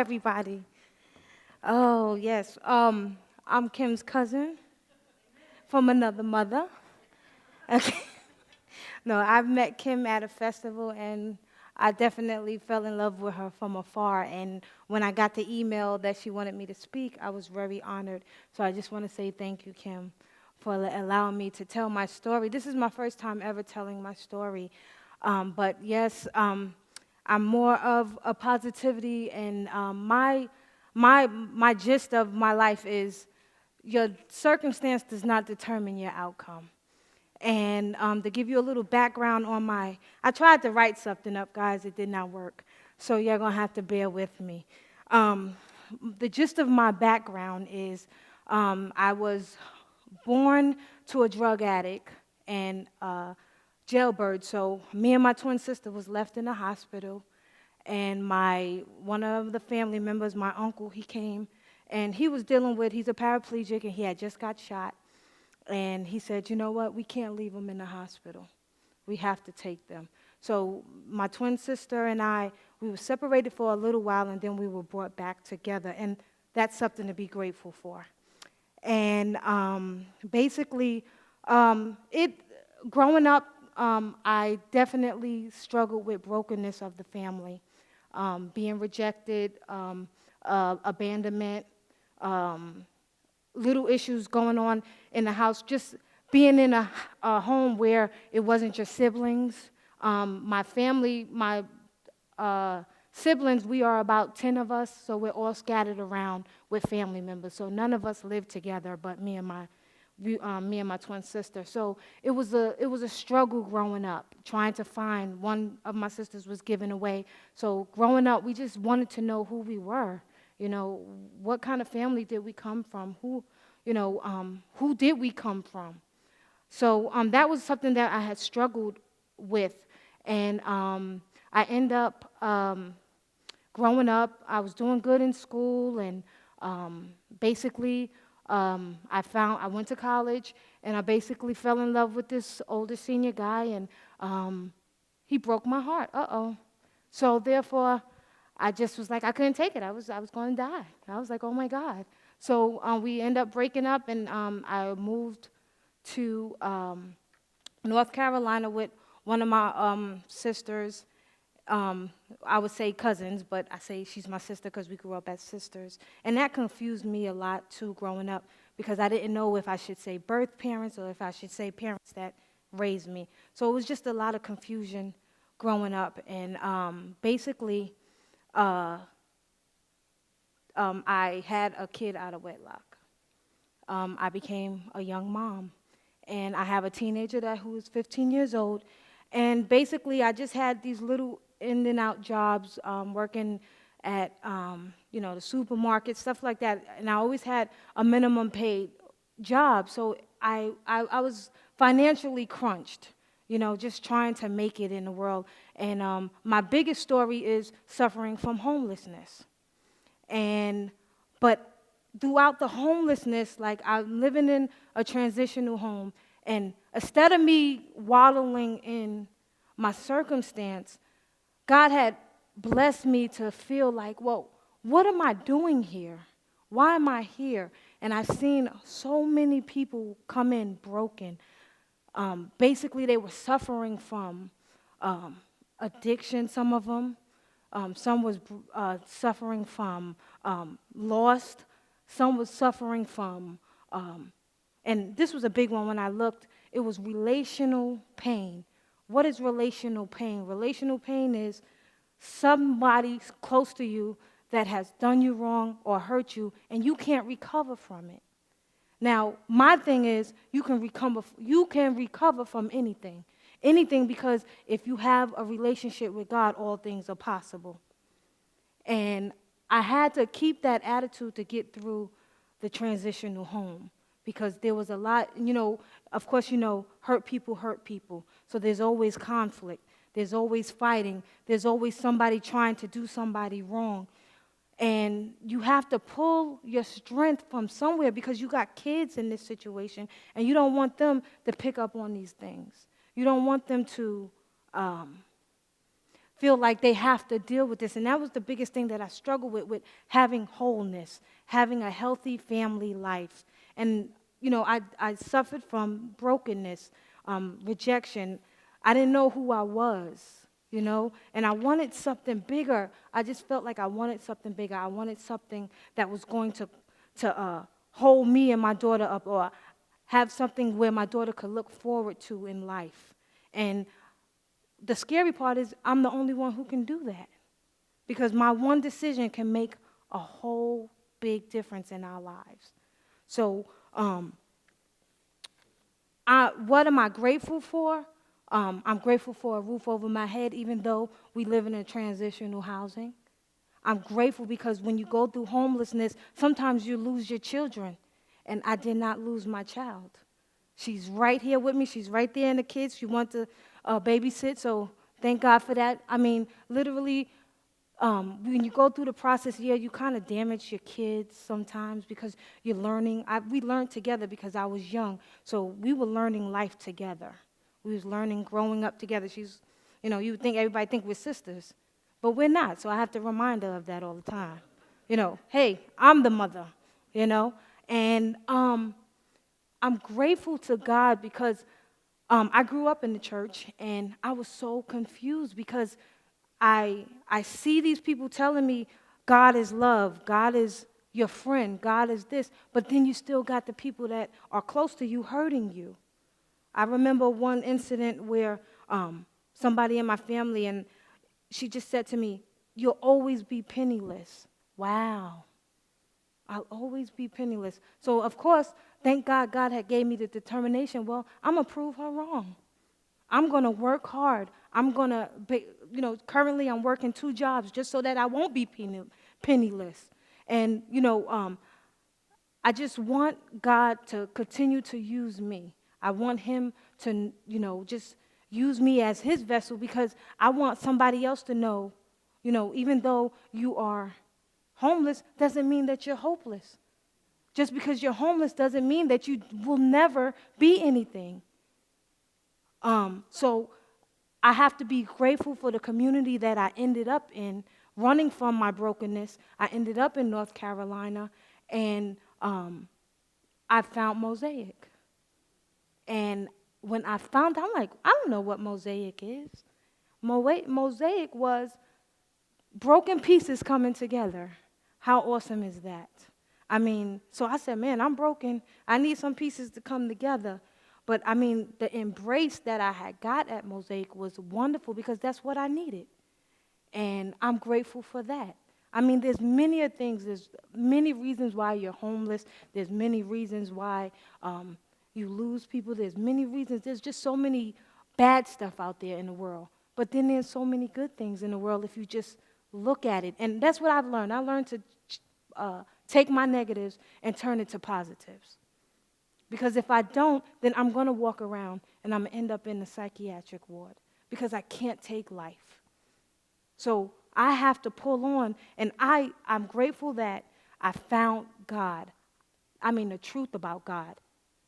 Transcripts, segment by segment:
everybody. Oh, yes. I'm Kim's cousin from another mother. Okay. No, I've met Kim at a festival, and I definitely fell in love with her from afar. And when I got the email that she wanted me to speak, I was very honored. So I just want to say thank you, Kim, for allowing me to tell my story. This is my first time ever telling my story. But yes, I'm more of a positivity, and my gist of my life is your circumstance does not determine your outcome. And to give you a little background on I tried to write something up, guys. It did not work. So you're going to have to bear with me. The gist of my background is I was born to a drug addict and jailbird. So me and my twin sister was left in the hospital. And one of the family members, my uncle, he came. And he's a paraplegic, and he had just got shot. And he said, you know what, we can't leave them in the hospital. We have to take them. So my twin sister and I, we were separated for a little while, and then we were brought back together. And that's something to be grateful for. And basically, growing up, I definitely struggled with brokenness of the family, being rejected, abandonment, little issues going on in the house, just being in a home where it wasn't your siblings. My family, my siblings, we are about 10 of us, so we're all scattered around with family members. So none of us live together but me and my twin sister. So it was a struggle growing up, trying to find. One of my sisters was given away. So growing up, we just wanted to know who we were. You know, what kind of family did we come from? Who did we come from? So that was something that I had struggled with. And I ended up growing up, I was doing good in school, and basically I went to college, and I basically fell in love with this older senior guy, and he broke my heart. So therefore, I just was like, I couldn't take it. I was going to die. I was like, oh my God. So we ended up breaking up, and I moved to North Carolina with one of my sisters. I would say cousins, but I say she's my sister because we grew up as sisters. And that confused me a lot too growing up, because I didn't know if I should say birth parents or if I should say parents that raised me. So it was just a lot of confusion growing up. And basically, I had a kid out of wedlock. I became a young mom, and I have a teenager who is 15 years old. And basically, I just had these little in and out jobs, working at the supermarket, stuff like that. And I always had a minimum paid job, so I was financially crunched, just trying to make it in the world. And my biggest story is suffering from homelessness. But throughout the homelessness, like, I'm living in a transitional home, and instead of me wallowing in my circumstance, God had blessed me to feel like, well, what am I doing here? Why am I here? And I've seen so many people come in broken. Basically, they were suffering from addiction, some of them. Some was suffering from loss. Some was suffering from, and this was a big one when I looked, it was relational pain. What is relational pain? Relational pain is somebody close to you that has done you wrong or hurt you, and you can't recover from it. Now, my thing is, you can recover from anything. Anything, because if you have a relationship with God, all things are possible. And I had to keep that attitude to get through the transitional home, because there was a lot, of course, hurt people. So there's always conflict. There's always fighting. There's always somebody trying to do somebody wrong. And you have to pull your strength from somewhere, because you got kids in this situation, and you don't want them to pick up on these things. You don't want them to feel like they have to deal with this. And that was the biggest thing that I struggled with having wholeness, having a healthy family life. And, I suffered from brokenness, rejection. I didn't know who I was, and I wanted something bigger. I just felt like I wanted something bigger. I wanted something that was going to hold me and my daughter up, or have something where my daughter could look forward to in life. And the scary part is I'm the only one who can do that, because my one decision can make a whole big difference in our lives. So what am I grateful for? I'm grateful for a roof over my head, even though we live in a transitional housing. I'm grateful because when you go through homelessness, sometimes you lose your children, and I did not lose my child. She's right here with me. She's right there in the kids. She wants to babysit, so thank God for that. I mean, literally, when you go through the process, you kind of damage your kids sometimes because you're learning. We learned together because I was young, so we were learning life together. We was learning, growing up together. She's, you would think everybody think we're sisters, but we're not, so I have to remind her of that all the time. Hey, I'm the mother, and I'm grateful to God because I grew up in the church, and I was so confused because I see these people telling me God is love, God is your friend, God is this, but then you still got the people that are close to you hurting you. I remember one incident where somebody in my family, and she just said to me, "You'll always be penniless." Wow. I'll always be penniless. So, of course, thank God God had gave me the determination, well, I'm going to prove her wrong. I'm going to work hard. I'm going to, currently I'm working 2 jobs just so that I won't be penniless. And, I just want God to continue to use me. I want him to, just use me as his vessel, because I want somebody else to know, even though you are homeless doesn't mean that you're hopeless. Just because you're homeless doesn't mean that you will never be anything. So I have to be grateful for the community that I ended up in, running from my brokenness. I ended up in North Carolina, and I found Mosaic. And when I found out, I'm like, I don't know what Mosaic is. Mosaic was broken pieces coming together. How awesome is that? I mean, so I said, man, I'm broken. I need some pieces to come together. But, I mean, the embrace that I had got at Mosaic was wonderful because that's what I needed. And I'm grateful for that. I mean, there's many things. There's many reasons why you're homeless. There's many reasons why you lose people. There's many reasons. There's just so many bad stuff out there in the world. But then there's so many good things in the world if you just look at it. And that's what I've learned. I learned to take my negatives and turn it to positives. Because if I don't, then I'm going to walk around and I'm going to end up in the psychiatric ward because I can't take life. So I have to pull on, and I'm grateful that I found God. I mean, the truth about God.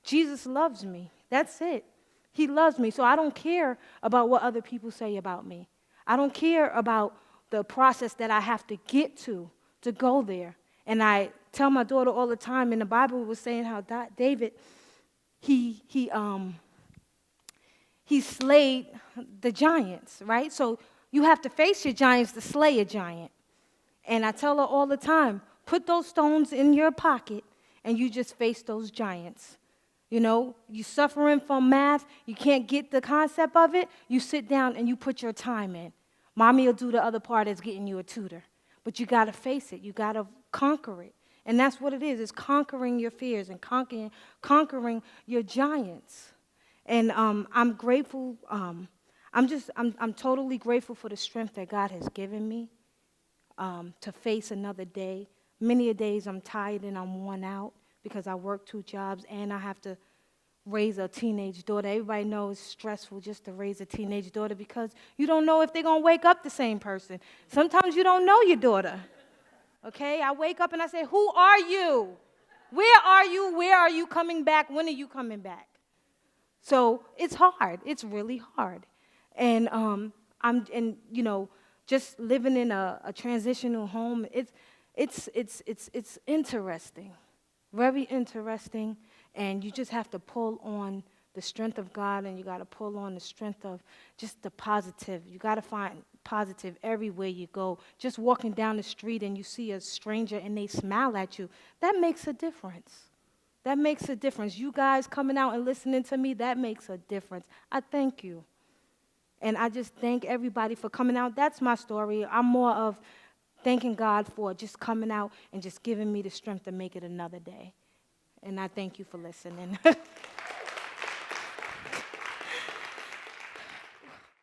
Jesus loves me. That's it. He loves me. So I don't care about what other people say about me. I don't care about the process that I have to get to go there. And I tell my daughter all the time, in the Bible it was saying how David, he slayed the giants, right? So you have to face your giants to slay a giant. And I tell her all the time, put those stones in your pocket and you just face those giants. You suffering from math, you can't get the concept of it, you sit down and you put your time in. Mommy will do the other part as getting you a tutor. But you got to face it. You got to conquer it. And that's what it is. It's conquering your fears and conquering your giants. And I'm grateful. I'm totally grateful for the strength that God has given me to face another day. Many a days I'm tired and I'm worn out because I work 2 jobs and I have to raise a teenage daughter. Everybody knows it's stressful just to raise a teenage daughter because you don't know if they're going to wake up the same person. Sometimes you don't know your daughter. Okay? I wake up and I say, who are you? Where are you? Where are you coming back? When are you coming back? So it's hard. It's really hard. And just living in a transitional home, it's interesting, very interesting, and you just have to pull on the strength of God, and you got to pull on the strength of just the positive. You got to find positive everywhere you go. Just walking down the street and you see a stranger and they smile at you, that makes a difference. That makes a difference. You guys coming out and listening to me, that makes a difference. I thank you. And I just thank everybody for coming out. That's my story. I'm more of thanking God for just coming out and just giving me the strength to make it another day. And I thank you for listening.